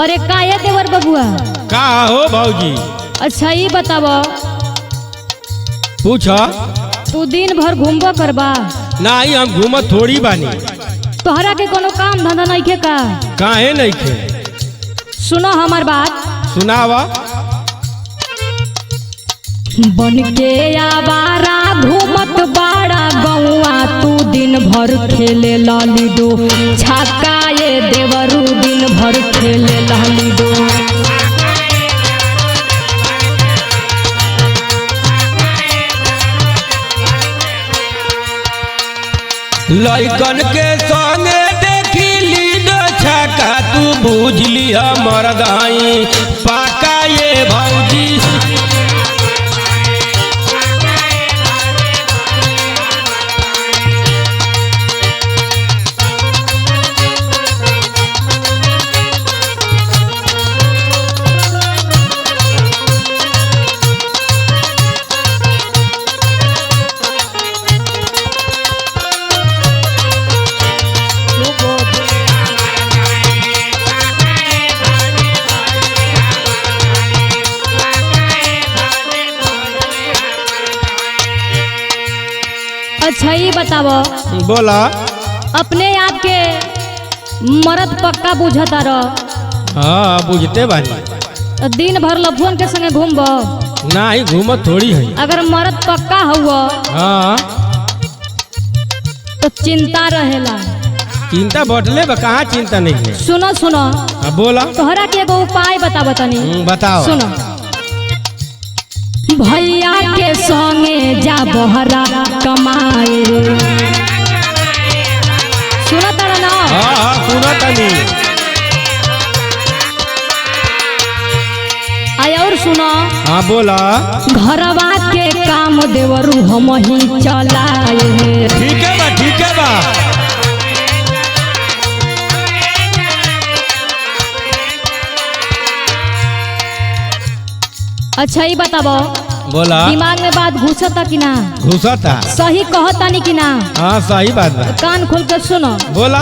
अरे का ये देवर बबुआ? का हो भौजी? अच्छा ये बताव, पूछा। तू दिन भर घूमबो करबा? नहीं, हम घूमत थोड़ी बानी। तोहरा के कोनो काम धंधा नहीं के का? काहे नहीं खे? सुनो हमार बात। सुनावा। बन के आवारा घूमत बाड़ा गौआ, तू दिन भर खेले लूडो छक्का, ये देवरू दिन भर खेले लूडो। लइकन के संगे देखी लीडो छक्का, तू बुझली हमर दाई पाका ये भौजी। अच्छा ये बताव, बोला। अपने आप के मरद पक्का बुझता रह? हाँ, बुझते बानी। दिन भर लफुअन के संगे घूमबो? नहीं, घूमत थोड़ी है। अगर मरद पक्का हुआ हाँ, तो चिंता रहेला। चिंता बटले बा, कहाँ चिंता नहीं है। सुनो सुनो, हाँ, बोला। तोहरा के एगो उपाय बता बतानी। बताओ। सुनो, भैया के संगे जा बहरा कमाए। सुनो तारा ना? हाँ हाँ, सुना तनी। आय और सुनो। हाँ, बोला। घरवा के काम देवरू हम ही चलाए। ठीक है बा, ठीक है बा। अच्छा ये बताबो, बोला। दिमाग में बात घुसता कि ना? घुसता। सही कहतानी कि ना? हाँ, सही बात बा। कान खोल के सुनो। बोला।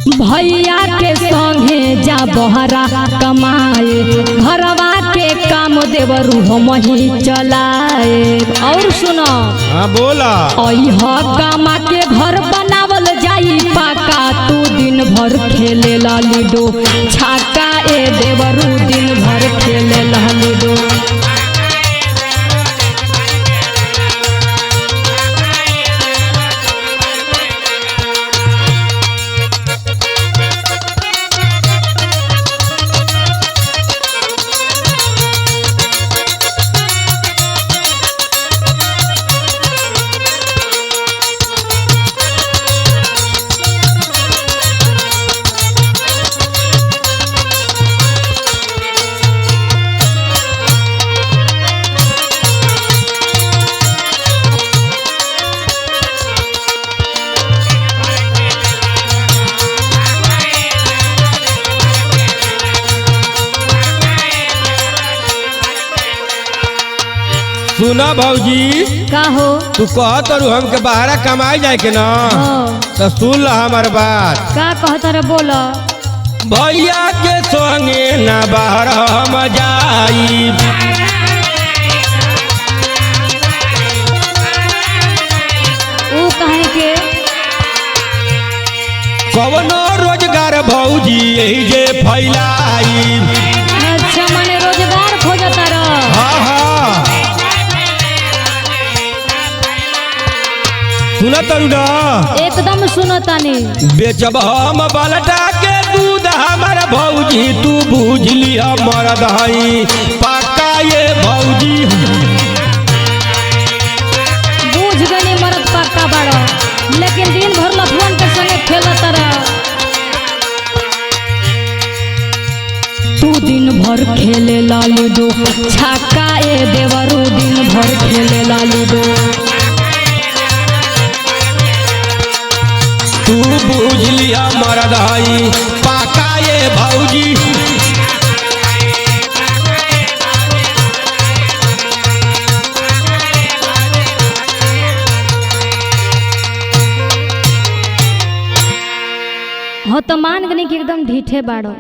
भैया के संगे जा बहरा कमाए, घरवा के काम देवरू हम ही चलाए। और सुनो। हाँ, बोला। कमा के घर बनावल जाई पाका, तू दिन भर खेले लूडो छक्का, ए देवरू दिन भर खेले लूडो। सुना भौजी, का हो? तू कहत रू हमके बाहरा कमाई जाए के ना, तो सुन ला हमार बात। का कहता रे? बोलो। भैया के संगे ना बाहर हम जाई, ऊ कहे के? कवनो रोजगार भौजी यही जे फैलाई। अच्छा, मने रोजगार खोजता रह। हाँ हाँ, सुना तरू ना? एकदम सुनतानी। बेचब हम बालटा के दूध हमारा भौजी, तू बुझली हमर दही पाका ये भौजी। बूझ गनी मरद पक्का बड़ो, लेकिन दिन भर लफुअन के संगे खेलत रह। तू दिन भर खेले लूडो छक्का, ए देवरू दिन भर खेले लूडो। तू बुझली हमर दही पाका ये भौजी। हो तो मान गनी कि एकदम ढीठे बाड़ो।